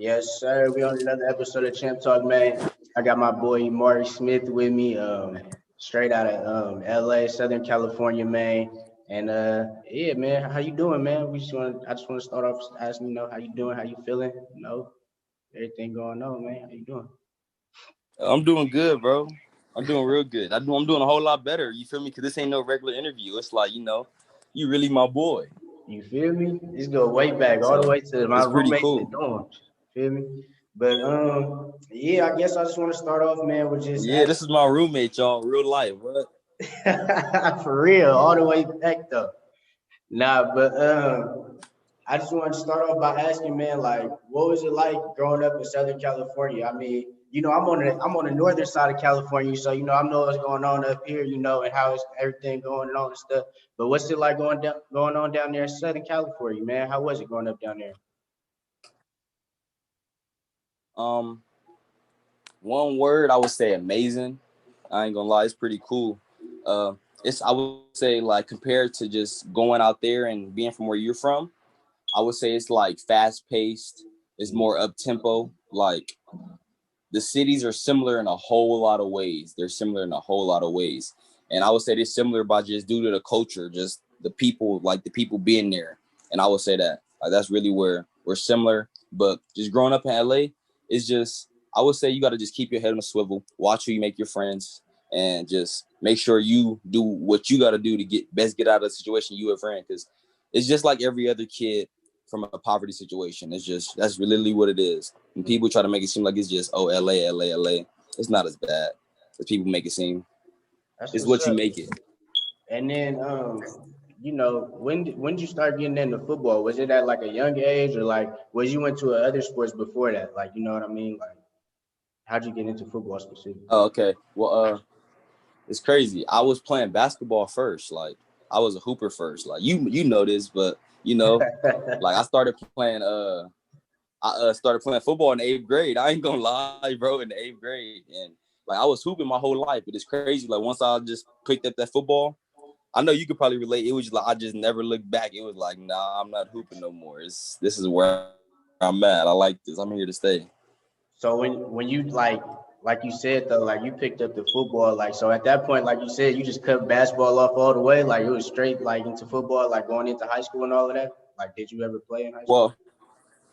Yes, sir. We on another episode of Champ Talk, man. I got my boy Emari Smith with me, straight out of LA, Southern California, man. And yeah, man, how you doing, man? I just want to start off asking, how you doing, how you feeling, everything going on, man. How you doing? I'm doing good, bro. I'm doing real good. I'm doing a whole lot better. You feel me? Because this ain't no regular interview. It's like, you really my boy. You feel me? This go way back, all the So way to my it's pretty roommates in cool. the dorms. Feel me? But yeah, I guess I just want to start off, man, with just Yeah, this is my roommate, y'all. Real life. What? for real, all the way back though. Nah, but I just want to start off by asking, man, like, what was it like growing up in Southern California? I mean, I'm on the northern side of California, so I know what's going on up here, and how is everything going on and stuff. But what's it like going on down there in Southern California, man? How was it growing up down there? Um, One word I would say amazing. I ain't gonna lie, it's pretty cool. It's I would say like compared to just going out there and being from where you're from, I would say it's like fast paced. It's more up tempo. Like the cities are similar in a whole lot of ways. They're similar in a whole lot of ways. And I would say they're similar by just due to the culture, just the people, like the people being there. And I would say that that's really where we're similar. But just growing up in LA, it's just, I would say you got to just keep your head on a swivel, watch who you make your friends, and just make sure you do what you got to do to get out of the situation you a friend. Because it's just like every other kid from a poverty situation. It's just, that's literally what it is. And people try to make it seem like it's just, oh, LA, LA, LA. It's not as bad as people make it seem. That's It's what's what you up. make it. And then, when did you start getting into football? Was it at like a young age, or like was you into other sports before that? Like, you know what I mean? Like, how'd you get into football specifically? Oh, okay. Well, it's crazy. I was playing basketball first. Like, I was a hooper first. Like, you know this, but like I started playing started playing football in the 8th grade. I ain't gonna lie, bro, in the 8th grade. And like I was hooping my whole life, but it's crazy. Like once I just picked up that football, I know you could probably relate. It was just like I just never looked back. It was like, nah, I'm not hooping no more. This is where I'm at. I like this. I'm here to stay. So when you like you said though, like you picked up the football, like so at that point, like you said, you just cut basketball off all the way, like it was straight like into football, like going into high school and all of that. Like, did you ever play in high school? Well,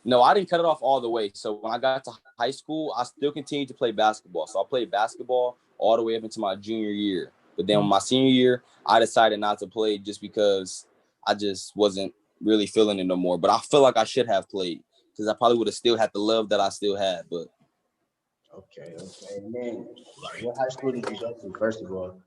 no, I didn't cut it off all the way. So when I got to high school, I still continued to play basketball. So I played basketball all the way up into my junior year. But then my senior year, I decided not to play just because I just wasn't really feeling it no more. But I feel like I should have played because I probably would have still had the love that I still had. But Okay. And then, like, what high school did you go to first of all?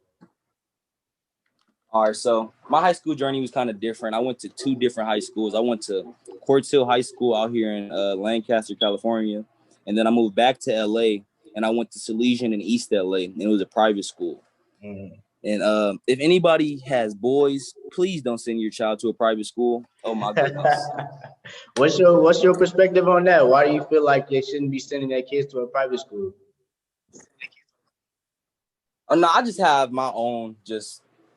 all right, so my high school journey was kind of different. I went to two different high schools. I went to Quartz Hill High School out here in Lancaster, California, and then I moved back to LA and I went to Salesian in East LA, and it was a private school. Mm. And if anybody has boys, please don't send your child to a private school. Oh my goodness. What's your perspective on that? Why do you feel like they shouldn't be sending their kids to a private school? No, I just have my own,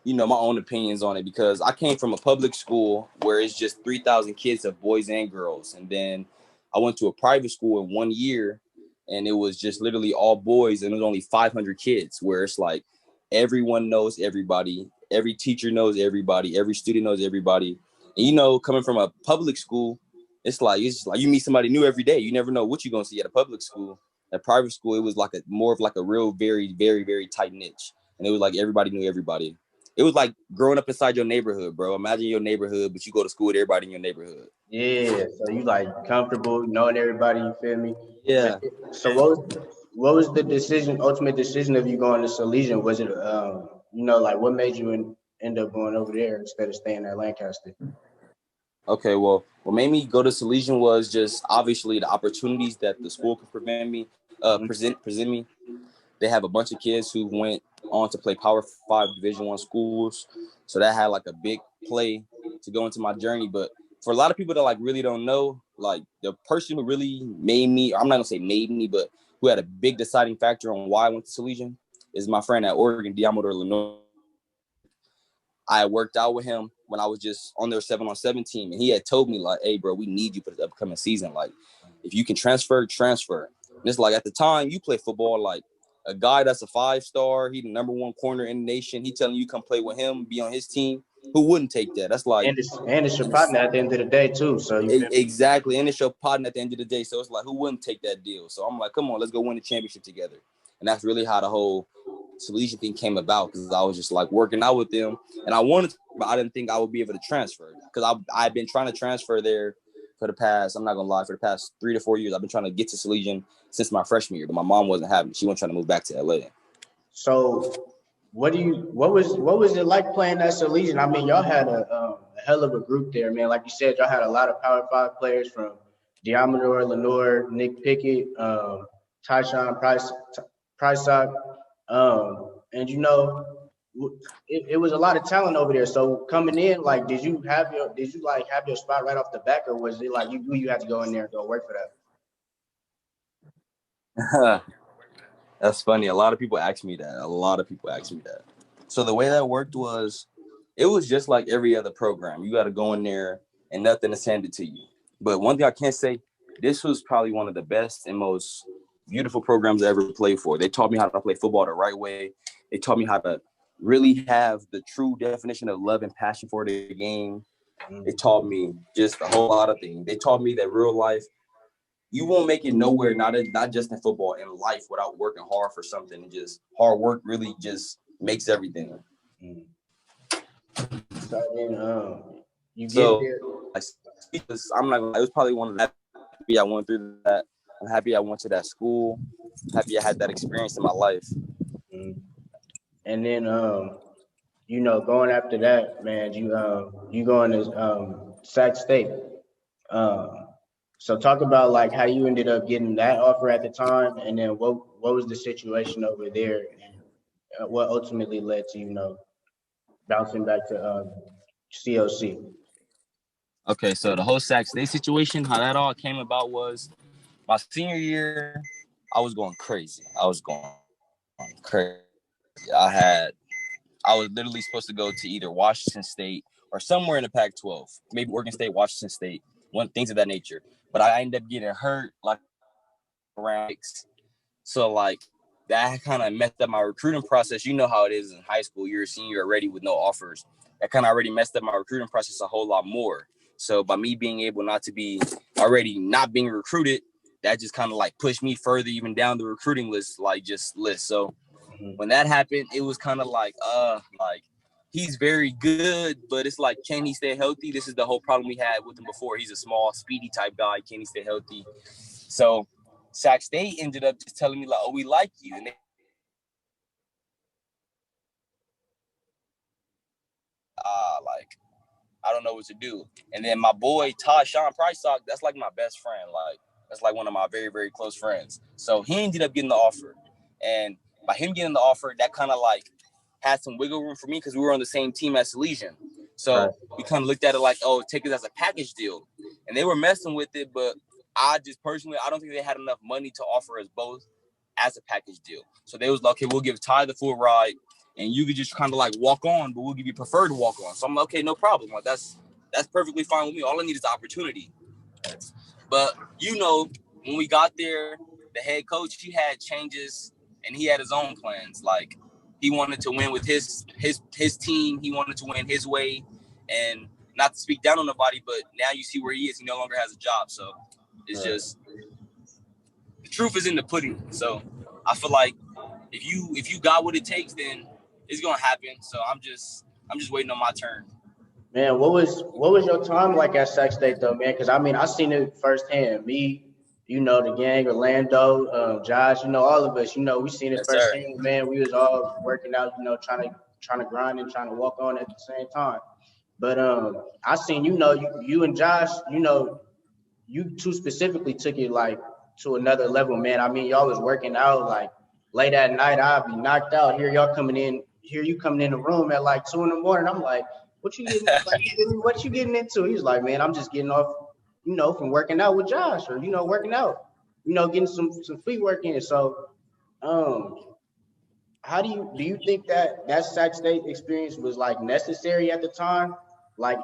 my own opinions on it because I came from a public school where it's just 3,000 kids of boys and girls. And then I went to a private school in 1 year and it was just literally all boys and it was only 500 kids where it's like everyone knows everybody. Every teacher knows everybody. Every student knows everybody. And, coming from a public school, it's just like you meet somebody new every day. You never know what you're going to see at a public school. At private school, it was like more of like a real, very, very, very tight niche. And it was like everybody knew everybody. It was like growing up inside your neighborhood, bro. Imagine your neighborhood, but you go to school with everybody in your neighborhood. Yeah, so you like comfortable knowing everybody, you feel me? But Yeah. so what was the ultimate decision of you going to Salesian? Was it like what made you end up going over there instead of staying at Lancaster? Okay, well, what made me go to Salesian was just obviously the opportunities that the school could present me. They have a bunch of kids who went on to play Power 5 Division 1 schools. So that had like a big play to go into my journey. But for a lot of people that like really don't know, like the person who really made me, I'm not gonna say made me, but who had a big deciding factor on why I went to Salesian is my friend at Oregon, Diamotor Illinois. I worked out with him when I was just on their 7-on-7 team. And he had told me like, hey, bro, we need you for the upcoming season. Like, If you can transfer, transfer. And it's like at the time you play football, like a guy that's a 5-star, he the number one corner in the nation, he telling you come play with him, be on his team. Who wouldn't take that? That's like and it's your partner at the end of the day too. So you feel me? exactly, and it's your partner at the end of the day. So it's like, who wouldn't take that deal? So I'm like, come on, let's go win the championship together. And that's really how the whole Salesian thing came about, because I was just like working out with them, and I wanted to, but I didn't think I would be able to transfer, because I've been trying to transfer there for the past, I'm not gonna lie, for the past 3 to 4 years. I've been trying to get to Salesian since my freshman year, but my mom wasn't having it. She wasn't trying to move back to LA. So what was it like playing at Salesian? I mean, y'all had a hell of a group there, man. Like you said, y'all had a lot of Power 5 players from Diamador, Lenore, Nick Pickett, Tyshawn Price, and it was a lot of talent over there. So coming in, like, did you have your spot right off the back, or was it like you had to go in there and go work for that? That's funny. A lot of people ask me that. So the way that worked was, it was just like every other program. You got to go in there and nothing is handed to you. But one thing I can say, this was probably one of the best and most beautiful programs I ever played for. They taught me how to play football the right way. They taught me how to really have the true definition of love and passion for the game. They taught me just a whole lot of things. They taught me that real life, you won't make it nowhere, not just in football, in life, without working hard for something. And just hard work really just makes everything. So then, you get So there. I'm not. It was probably one of the happy I went through that. I'm happy I went to that school. Happy I had that experience in my life. And then, going after that, man, you going to Sac State. So talk about like how you ended up getting that offer at the time, and then what was the situation over there, and what ultimately led to bouncing back to COC. Okay, so the whole Sac State situation, how that all came about was my senior year. I was going crazy. I was literally supposed to go to either Washington State or somewhere in the Pac-12, maybe Oregon State, Washington State, things of that nature. But I ended up getting hurt like around 6. So like that kind of messed up my recruiting process. You know how it is in high school. You're a senior already with no offers. That kind of already messed up my recruiting process a whole lot more. So by me being able not being recruited, that just kind of like pushed me further even down the recruiting list. So when that happened, it was kind of like he's very good, but it's like, can he stay healthy? This is the whole problem we had with him before. He's a small, speedy type guy. Can he stay healthy? So Sac State ended up just telling me like, oh, we like you. And I don't know what to do. And then my boy, Tyshawn Price, that's like my best friend. Like, that's like one of my very, very close friends. So he ended up getting the offer. And by him getting the offer, that kind of like had some wiggle room for me because we were on the same team as Salesian. So we kind of looked at it like, oh, take it as a package deal. And they were messing with it, but I don't think they had enough money to offer us both as a package deal. So they was like, okay, we'll give Ty the full ride, and you could just kind of like walk on, but we'll give you preferred walk on. So I'm like, okay, no problem. Like that's perfectly fine with me. All I need is the opportunity. But when we got there, the head coach, he had changes and he had his own plans. Like he wanted to win with his team. He wanted to win his way. And not to speak down on nobody, but now you see where he is. He no longer has a job. So it's just the truth is in the pudding. So I feel like if you got what it takes, then it's gonna happen. So I'm just waiting on my turn. Man, what was your time like at Sac State though, man? Because I mean, I seen it firsthand. Me, the gang, Orlando, Josh, all of us, we seen it Yes, sir. firsthand, man. We was all working out, trying to grind and trying to walk on at the same time. But I seen, you and Josh, you two specifically took it like to another level, man. I mean, y'all was working out like late at night. I'd be knocked out. Here you coming in the room at like 2 a.m. I'm like, what you getting? Like, what you getting into? He's like, man, I'm just getting off, from working out with Josh, or working out, getting some feet work in. So, how do you think that Sac State experience was like necessary at the time? Like,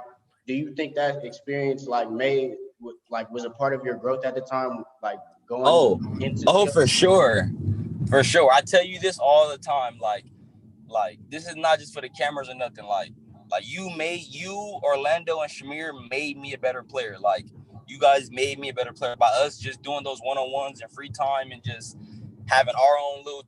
do you think that experience like made was a part of your growth at the time, like going Oh, into oh, CLC? for sure. For sure. I tell you this all the time. Like this is not just for the cameras or nothing. Like you, Orlando, and Shamir made me a better player. Like you guys made me a better player by us just doing those one-on-ones and free time and just having our own little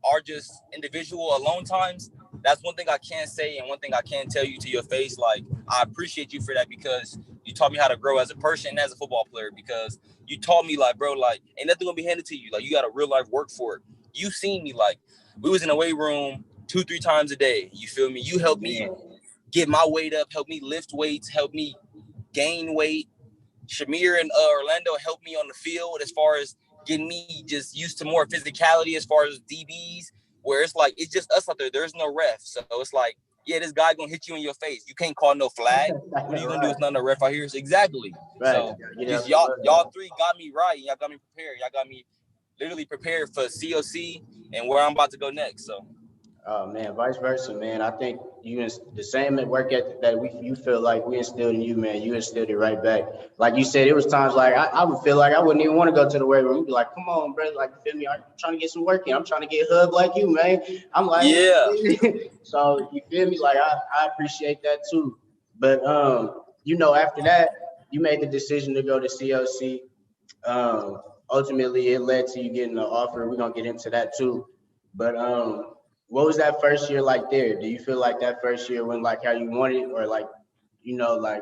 our just individual alone times. That's one thing I can say, and one thing I can tell you to your face. Like I appreciate you for that, because you taught me how to grow as a person and as a football player, because you taught me, like, bro, like ain't nothing gonna be handed to you. Like you gotta real life work for it. You seen me, like we was in the weight room 2-3 times a day. You feel me? You helped me get my weight up, help me lift weights, help me gain weight. Shamir and Orlando helped me on the field as far as getting me just used to more physicality as far as DBs, where it's like it's just us out there. There's no ref. So it's like, yeah, this guy gonna hit you in your face. You can't call no flag. What are you gonna do? It's not no ref out here. So exactly. Right. So just y'all three got me right. Y'all got me prepared. Y'all got me literally prepared for COC and where I'm about to go next. So. Oh man, vice versa, man. I think the same work ethic that you feel like we instilled in you, man. You instilled it right back. Like you said, it was times like I would feel like I wouldn't even want to go to the weight room. You'd be like, "Come on, bro, like you feel me? I'm trying to get some work in. I'm trying to get hugged like you, man." I'm like, yeah. So you feel me? Like I appreciate that too. But after that, you made the decision to go to COC. Ultimately, it led to you getting the offer. We're gonna get into that too. But what was that first year like there? Do you feel like that first year went like how you wanted, or like, like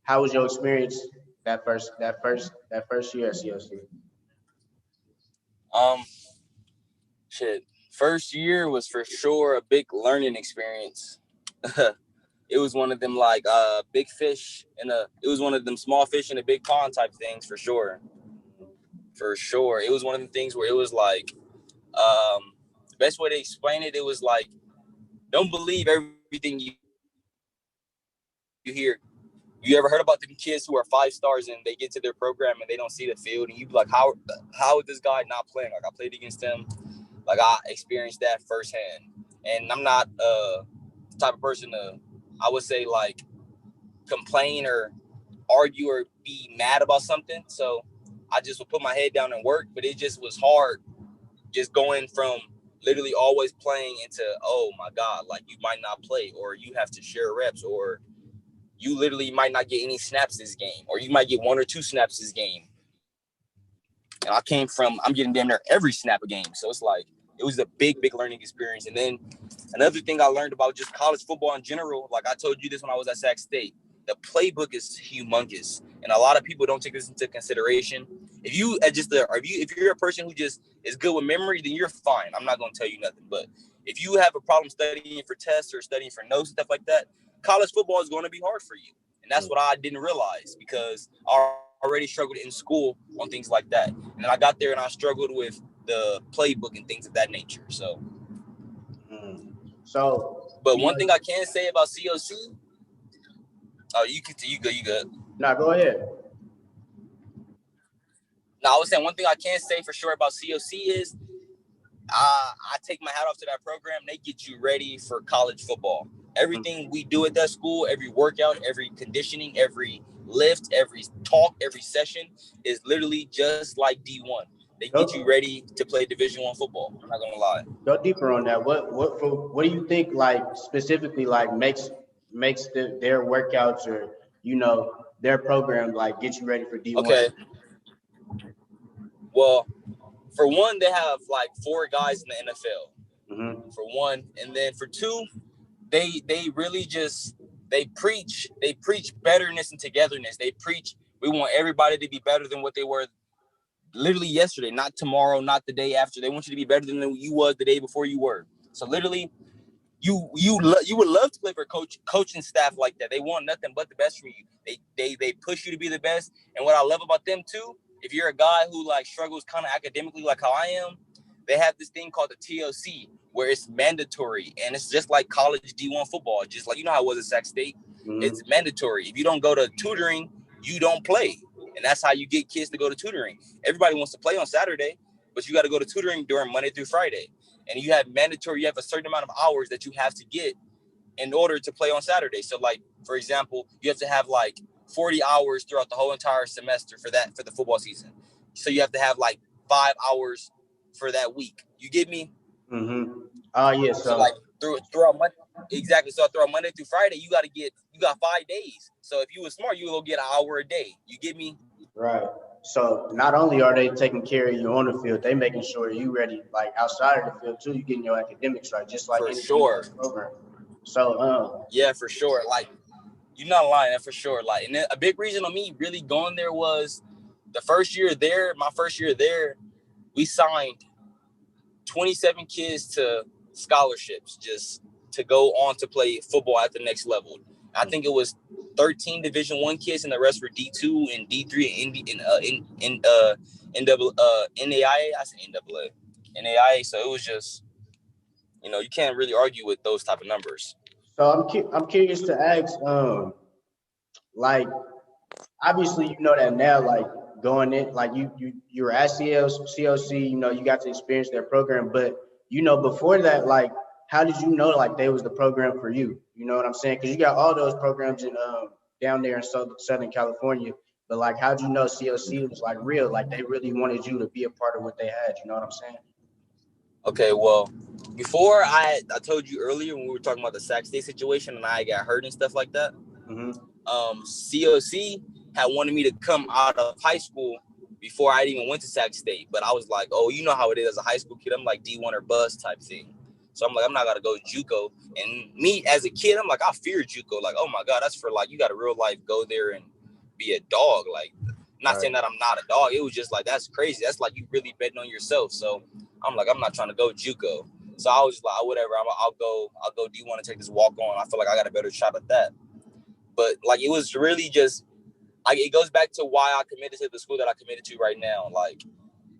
how was your experience that first year at COC? Shit. First year was for sure a big learning experience. It was one of them like big fish it was one of them small fish in a big pond type things for sure. For sure. It was one of the things where it was like the best way to explain it, it was like, don't believe everything you hear. You ever heard about them kids who are 5 stars and they get to their program and they don't see the field, and you be like, how is this guy not playing? Like I played against him. Like I experienced that firsthand. And I'm not the type of person to, I would say, like complain or argue or be mad about something. So I just would put my head down and work, but it just was hard just going from literally always playing into, oh my God, like you might not play, or you have to share reps, or you literally might not get any snaps this game, or you might get 1 or 2 snaps this game. And I came from, I'm getting damn near every snap a game. So it's like, it was a big, big learning experience. And then another thing I learned about just college football in general, like I told you this when I was at Sac State, the playbook is humongous. And a lot of people don't take this into consideration. If you're a person who just is good with memory, then you're fine. I'm not going to tell you nothing. But if you have a problem studying for tests or studying for notes and stuff like that, college football is going to be hard for you. And that's what I didn't realize, because I already struggled in school on things like that. And then I got there and I struggled with the playbook and things of that nature. So, but one thing I can say about COC, you good. Nah, go ahead. Now, I was saying one thing I can say for sure about COC is I take my hat off to that program. They get you ready for college football. Everything we do at that school, every workout, every conditioning, every lift, every talk, every session is literally just like D1. They get you ready to play Division I football. I'm not gonna lie. Go deeper on that. What do you think, like specifically, like makes their workouts or their program like get you ready for D1? Okay. Well, for one, they have like 4 guys in the NFL. For one, and then for 2, they really just they preach betterness and togetherness. They preach we want everybody to be better than what they were literally yesterday, not tomorrow, not the day after. They want you to be better than you was the day before you were. So literally, you would love to play for coaching staff like that. They want nothing but the best for you. They push you to be the best. And what I love about them too, if you're a guy who like struggles kind of academically like how I am, they have this thing called the TOC where it's mandatory, and it's just like college D1 football, just like how it was at Sac State. It's mandatory. If you don't go to tutoring, you don't play. And that's how you get kids to go to tutoring. Everybody wants to play on Saturday, but you got to go to tutoring during Monday through Friday. And you have a certain amount of hours that you have to get in order to play on Saturday. So like, for example, you have to have like 40 hours throughout the whole entire semester for the football season. So you have to have like 5 hours for that week. You get me? Mm-hmm. Oh yeah. So like throughout Monday, exactly. So throughout Monday through Friday, you got 5 days. So if you were smart, you will get an hour a day. You get me? Right. So not only are they taking care of you on the field, they making sure you ready like outside of the field too. You getting your academics right, just like For any sure. program. So Yeah, for sure. Like you're not lying, that for sure. Like, and a big reason of me really going there was the first year there. My first year there, we signed 27 kids to scholarships just to go on to play football at the next level. I think it was 13 Division I kids, and the rest were D2 and D3 and NAIA. I said NAA, NAIA. So it was just, you can't really argue with those type of numbers. so I'm curious to ask like obviously you know that now like going in like you were at CLC, you know, you got to experience their program, but you know before that like how did you know like they was the program for you? You know what I'm saying? Because you got all those programs in down there in Southern California, but like how'd you know CLC was like real, like they really wanted you to be a part of what they had? You know what I'm saying? Okay, well, before I told you earlier when we were talking about the Sac State situation and I got hurt and stuff like that. Mm-hmm. COC had wanted me to come out of high school before I even went to Sac State, but I was like, oh, you know how it is as a high school kid. I'm like D1 or bust type thing. So I'm like, I'm not gonna go JUCO. And me as a kid, I'm like, I fear JUCO. Like, oh my God, that's for like you got to real life go there and be a dog. Like, I'm not saying that I'm not a dog. It was just like that's crazy. That's like you really betting on yourself. So I'm like, I'm not trying to go JUCO. So I was like, whatever. I'll go D1 and take this walk on. I feel like I got a better shot at that. But like it was really just like it goes back to why I committed to the school that I committed to right now. Like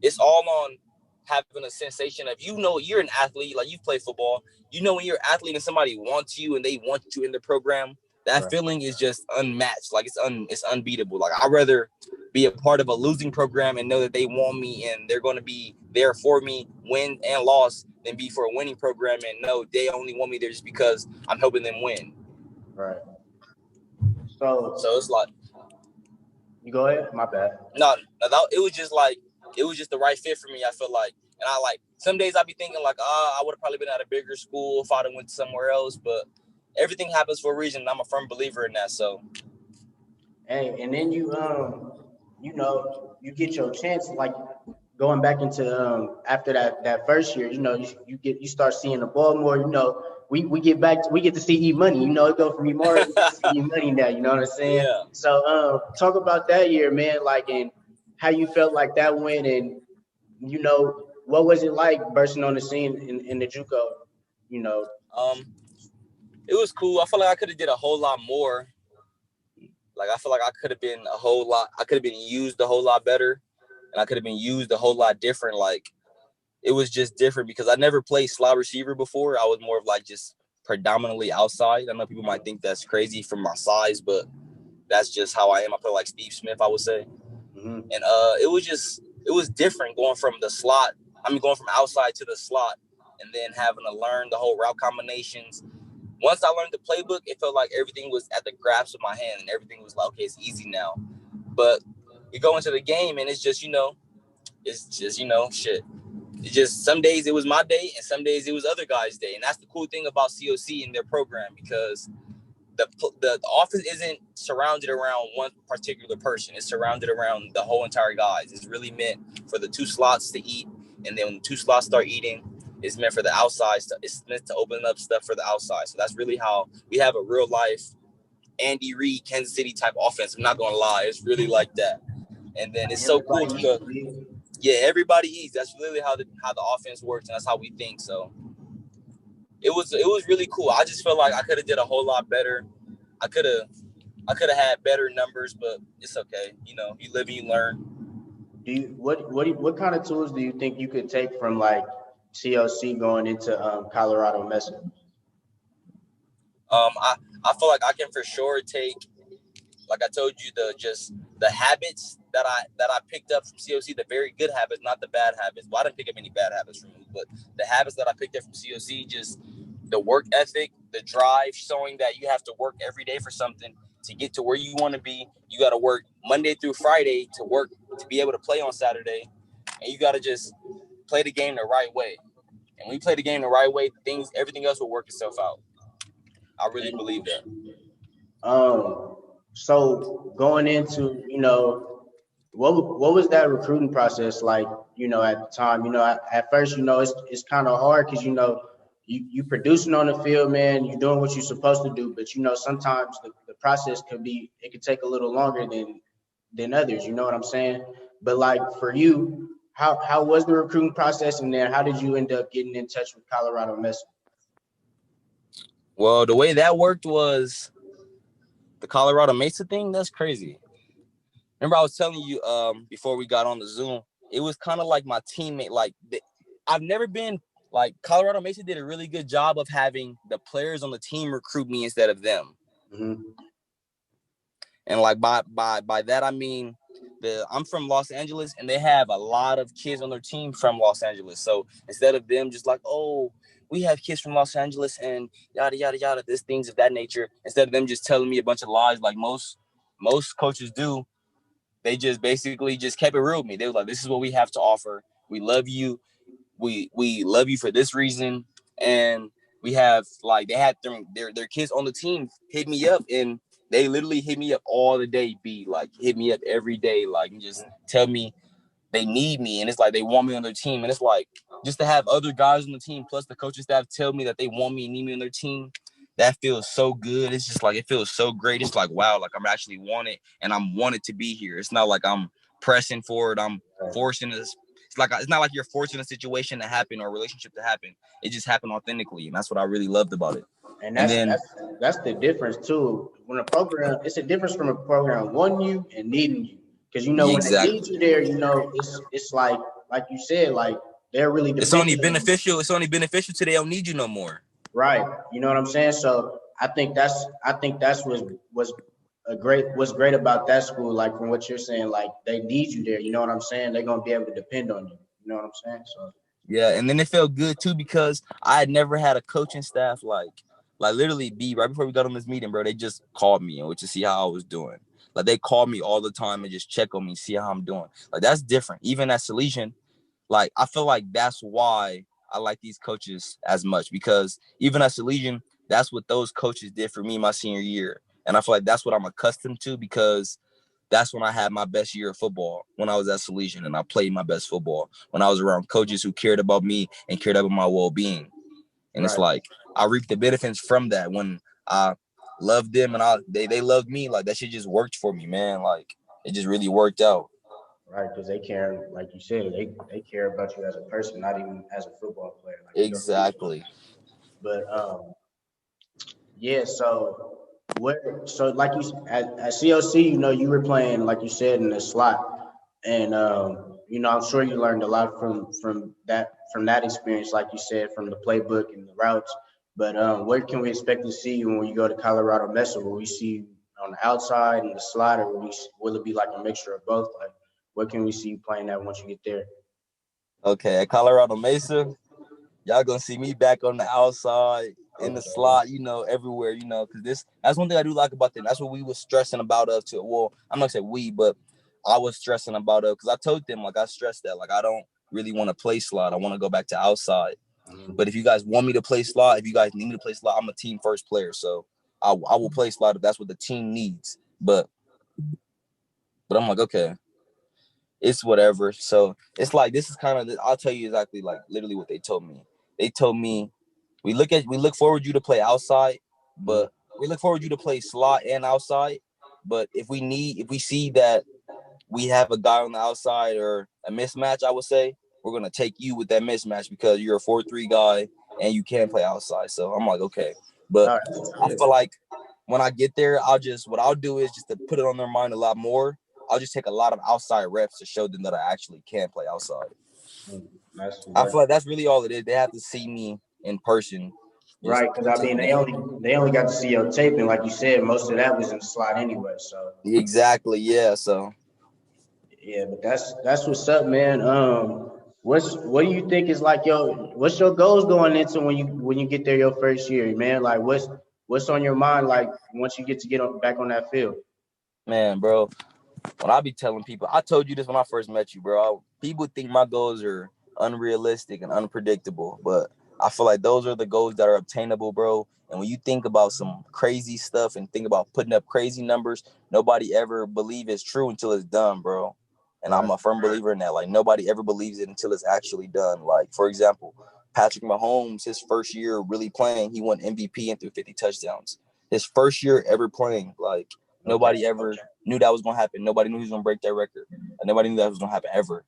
it's all on having a sensation of you're an athlete, like you play football. You know when you're an athlete and somebody wants you and they want you in the program, that feeling is just unmatched. Like it's unbeatable. Like I'd rather be a part of a losing program and know that they want me and they're going to be there for me, win and loss, than be for a winning program and know they only want me there just because I'm helping them win. Right. So it's like, you go ahead. My bad. No, it was just the right fit for me. I feel like, and I like some days I'd be thinking like, I would have probably been at a bigger school if I'd have went somewhere else. But everything happens for a reason. And I'm a firm believer in that. So, hey, and then you know, you get your chance like going back into after that first year, you know, you start seeing the ball more, you know, we get to see E Money, you know, it go from Emari to see E Money now, you know what I'm saying? yeah. So talk about that year, man, like and how you felt like that went and you know, what was it like bursting on the scene in the JUCO, you know? It was cool. I feel like I could have did a whole lot more. Like I feel like I could have been used a whole lot better and I could have been used a whole lot different. Like it was just different because I never played slot receiver before. I was more of like just predominantly outside. I know people might think that's crazy from my size, but that's just how I am. I play like Steve Smith, I would say. Mm-hmm. And it was different going from outside to the slot and then having to learn the whole route combinations. Once I learned the playbook, it felt like everything was at the grasp of my hand and everything was like, okay, it's easy now. But you go into the game and it's just, shit. It's just some days it was my day and some days it was other guys' day. And that's the cool thing about COC and their program because the offense isn't surrounded around one particular person. It's surrounded around the whole entire guys. It's really meant for the two slots to eat. And then when the two slots start eating, it's meant for the outside stuff. It's meant to open up stuff for the outside. So that's really how we have a real life Andy Reid, Kansas City type offense. I'm not going to lie. It's really like that. And then it's so cool because everybody eats. That's really how the offense works. And that's how we think. So it was really cool. I just feel like I could have did a whole lot better. I could have had better numbers, but it's okay. You know, you live and you learn. What kind of tools do you think you could take from like CLC going into Colorado Mesa? I feel like I can for sure take, like I told you, the habits that I picked up from COC, the very good habits, not the bad habits. Well, I didn't pick up any bad habits from them, but the habits that I picked up from COC, just the work ethic, the drive, showing that you have to work every day for something. to get to where you want to be, you got to work Monday through Friday to be able to play on Saturday, and you got to just play the game the right way. And when you play the game the right way, everything else will work itself out. I really believe that. So going into, what was that recruiting process like, at the time? At first, it's kind of hard because, you producing on the field, man, you're doing what you're supposed to do, but sometimes the process it could take a little longer than others, you know what I'm saying? But like for you, how was the recruiting process, and then how did you end up getting in touch with Colorado Mesa? Well, the way that worked was the Colorado Mesa thing. That's crazy. Remember, I was telling you before we got on the Zoom, it was kind of like my teammate. I've never been like Colorado Mesa did a really good job of having the players on the team recruit me instead of them. Mm-hmm. And like by that I mean I'm from Los Angeles, and they have a lot of kids on their team from Los Angeles. So instead of them just like, oh, we have kids from Los Angeles and yada yada yada, this things of that nature, instead of them just telling me a bunch of lies like most coaches do, they just basically just kept it real with me. They were like, this is what we have to offer. We love you. We love you for this reason. And we have they had their kids on the team hit me up, and they literally hit me up all the day, hit me up every day, and just tell me they need me, and it's like they want me on their team. And it's like just to have other guys on the team plus the coaching staff tell me that they want me and need me on their team, that feels so good. It's just like it feels so great. It's like, wow, like I'm actually wanted, and I'm wanted to be here. It's not like I'm pressing for it. I'm forcing this. It's not like you're forcing a situation to happen or a relationship to happen. It just happened authentically, and that's what I really loved about it. And that's the difference too. When it's a difference from a program wanting you and needing you. Because when they need you there, it's like you said, like they're really it's only beneficial. It's only beneficial till they don't need you no more. Right. You know what I'm saying? So I think that's what's great about that school. Like from what you're saying, like they need you there. You know what I'm saying? They're gonna be able to depend on you. You know what I'm saying? So yeah, and then it felt good too because I had never had a coaching staff like literally right before we got on this meeting, bro. They just called me and to see how I was doing. Like they called me all the time and just check on me, see how I'm doing. Like that's different. Even at Salesian, like I feel like that's why I like these coaches as much, because even at Salesian, that's what those coaches did for me my senior year. And I feel like that's what I'm accustomed to, because that's when I had my best year of football, when I was at Salesian, and I played my best football when I was around coaches who cared about me and cared about my well-being. And It's like I reaped the benefits from that when I loved them and they loved me. Like that shit just worked for me, man. Like it just really worked out. Right, because they care, like you said, they care about you as a person, not even as a football player. Like, exactly. But yeah. So like you at COC, you were playing like you said in the slot, and I'm sure you learned a lot from that experience, like you said, from the playbook and the routes. But what can we expect to see you when you go to Colorado Mesa? Will we see you on the outside and the slot, or will it be like a mixture of both? Like, what can we see you playing at once you get there? Okay, at Colorado Mesa, y'all gonna see me back on the outside, in the slot, everywhere, because that's one thing I do like about them. That's what we was stressing about too. Well, I'm not saying we, but I was stressing about because I told them, like, I stressed that, like, I don't really want to play slot. I want to go back to outside. Mm-hmm. But if you guys want me to play slot, if you guys need me to play slot, I'm a team first player. So I will play slot if that's what the team needs. But I'm like, okay, it's whatever. So it's like, this is kind of, I'll tell you exactly, like, literally what they told me. They told me, we look forward you to play outside, but we look forward you to play slot and outside. But if we see that we have a guy on the outside or a mismatch, I would say, we're going to take you with that mismatch because you're a 4-3 guy and you can play outside. So I'm like, okay. But I feel like when I get there, what I'll do is just to put it on their mind a lot more. I'll just take a lot of outside reps to show them that I actually can play outside. I feel like that's really all it is. They have to see me in person. Right, because I mean, they only got to see your tape, and like you said, most of that was in the slot anyway. So exactly, yeah. So yeah, but that's what's up, man. What do you think is like what's your goals going into when you get there your first year, man? Like what's what's on your mind like once you back on that field? Man, bro, when I be telling people, I told you this when I first met you, bro. People think my goals are unrealistic and unpredictable, but I feel like those are the goals that are obtainable, bro. And when you think about some crazy stuff and think about putting up crazy numbers, nobody ever believe it's true until it's done, bro. And I'm a firm believer in that. Like, nobody ever believes it until it's actually done. Like, for example, Patrick Mahomes, his first year really playing, he won MVP and threw 50 touchdowns. His first year ever playing, like, nobody ever knew that was going to happen. Nobody knew he was going to break that record. Nobody knew that was going to happen ever.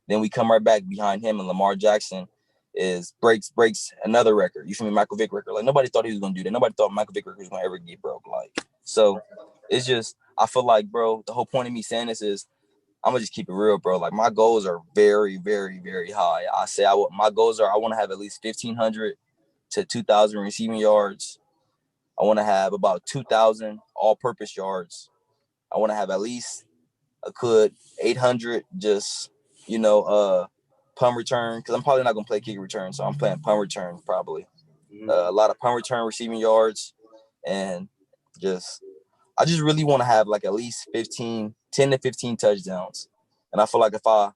Then we come right back behind him, and Lamar Jackson breaks another record. You feel me? Michael Vick record. Like, nobody thought he was going to do that. Nobody thought Michael Vick record was going to ever get broke. Like, so it's just, I feel like, bro, the whole point of me saying this is I'm going to just keep it real, bro. Like, my goals are very, very, very high. My goals are I want to have at least 1,500 to 2,000 receiving yards. I want to have about 2,000 all-purpose yards. I want to have at least a good 800 just, punt return, because I'm probably not going to play kick return, so I'm playing punt return probably. A lot of punt return receiving yards, and I just really want to have like at least 10 to 15 touchdowns. And I feel like if I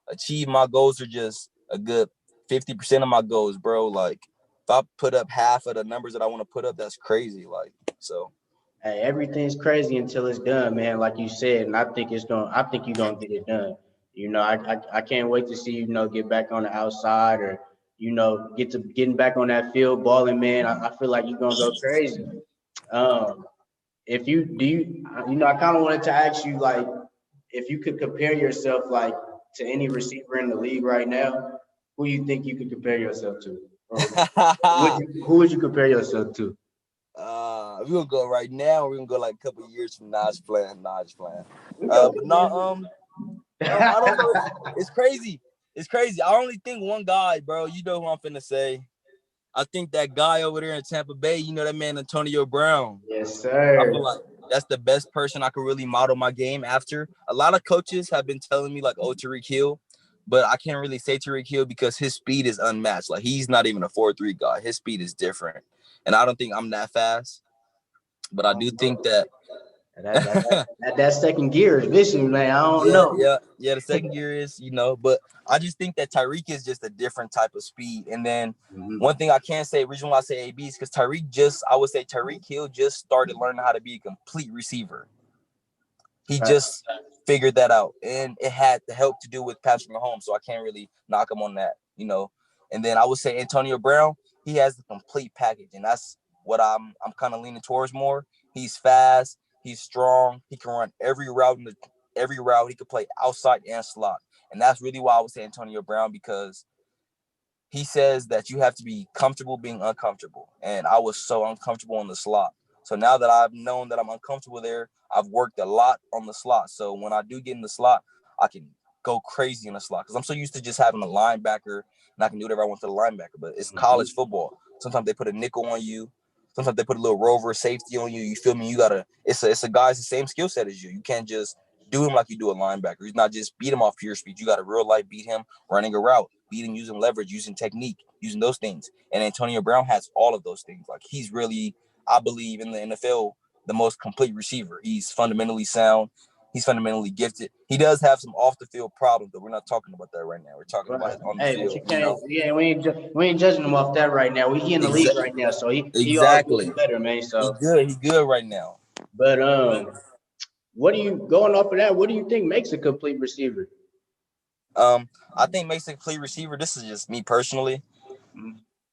achieve my goals, are just a good 50% of my goals, bro. Like, if I put up half of the numbers that I want to put up, that's crazy. Like, so. Hey, everything's crazy until it's done, man. Like you said, and I think you're gonna get it done. I can't wait to see get back on the outside or getting back on that field balling, man. I feel like you're gonna go crazy. If you do I kind of wanted to ask you like if you could compare yourself like to any receiver in the league right now, who you think you could compare yourself to? Or who would you compare yourself to? We're gonna go right now. We're gonna go like a couple of years from now. Just playing. But no, I don't know. It's crazy. It's crazy. I only think one guy, bro. You know who I'm finna say. I think that guy over there in Tampa Bay. You know that man Antonio Brown. Yes, sir. I feel like that's the best person I could really model my game after. A lot of coaches have been telling me like, oh, Tyreek Hill, but I can't really say Tyreek Hill because his speed is unmatched. Like, he's not even a 4.3 guy. His speed is different. And I don't think I'm that fast, but I do think that that second gear is vicious, man. I don't know. Yeah. The second gear is, but I just think that Tyreek is just a different type of speed. And then one thing I can say, reason why I say AB is because Tyreek Hill just started learning how to be a complete receiver. He just figured that out, and it had the help to do with Patrick Mahomes, so I can't really knock him on that, And then I would say Antonio Brown, he has the complete package, and that's what I'm kind of leaning towards more. He's fast, he's strong, he can run every route. He could play outside and slot, and that's really why I would say Antonio Brown, because he says that you have to be comfortable being uncomfortable, and I was so uncomfortable in the slot. So now that I've known that I'm uncomfortable there, I've worked a lot on the slot. So when I do get in the slot, I can go crazy in the slot because I'm so used to just having a linebacker and I can do whatever I want to the linebacker. But it's college football. Sometimes they put a nickel on you. Sometimes they put a little rover safety on you. You feel me? It's a guy's the same skill set as you. You can't just do him like you do a linebacker. He's not just beat him off pure speed. You got to real life beat him running a route, beat him using leverage, using technique, using those things. And Antonio Brown has all of those things. Like, he's really, I believe, in the NFL, the most complete receiver. He's fundamentally sound. He's fundamentally gifted. He does have some off the field problems, but we're not talking about that right now. We're talking about his on the field. But you can't. Yeah, we ain't judging him off that right now. He in the league right now, so he exactly better, man. So He good right now. But what do you going off of that? What do you think makes a complete receiver? I think makes a complete receiver. This is just me personally.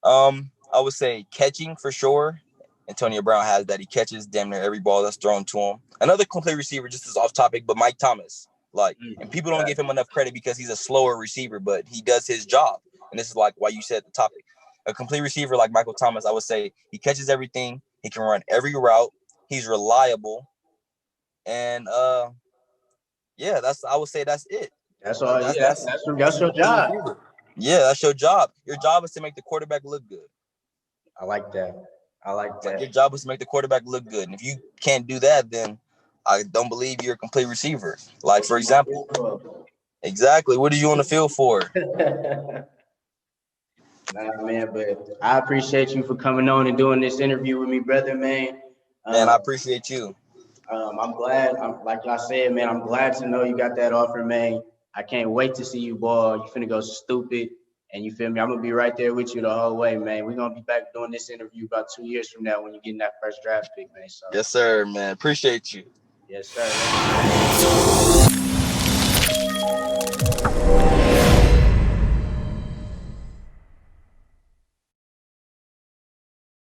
I would say catching for sure. Antonio Brown has that. He catches damn near every ball that's thrown to him. Another complete receiver, just as off topic, but Mike Thomas. And people don't give him enough credit because he's a slower receiver, but he does his job. And this is like why you said the topic. A complete receiver like Michael Thomas, I would say he catches everything. He can run every route. He's reliable. And I would say that's it. That's all. That's your job. Yeah, that's your job. Your job is to make the quarterback look good. I like that. Like, your job is to make the quarterback look good. And if you can't do that, then I don't believe you're a complete receiver. Like, for example, exactly. What are you on the field for? Nah, man, but I appreciate you for coming on and doing this interview with me, brother, man. Man, I appreciate you. I'm glad. Like I said, man, I'm glad to know you got that offer, man. I can't wait to see you ball. You finna go stupid, and you feel me? I'm gonna be right there with you the whole way, man. We're gonna be back doing this interview about 2 years from now when you're getting that first draft pick, man. So Yes, sir, man. Appreciate you. yes, sir.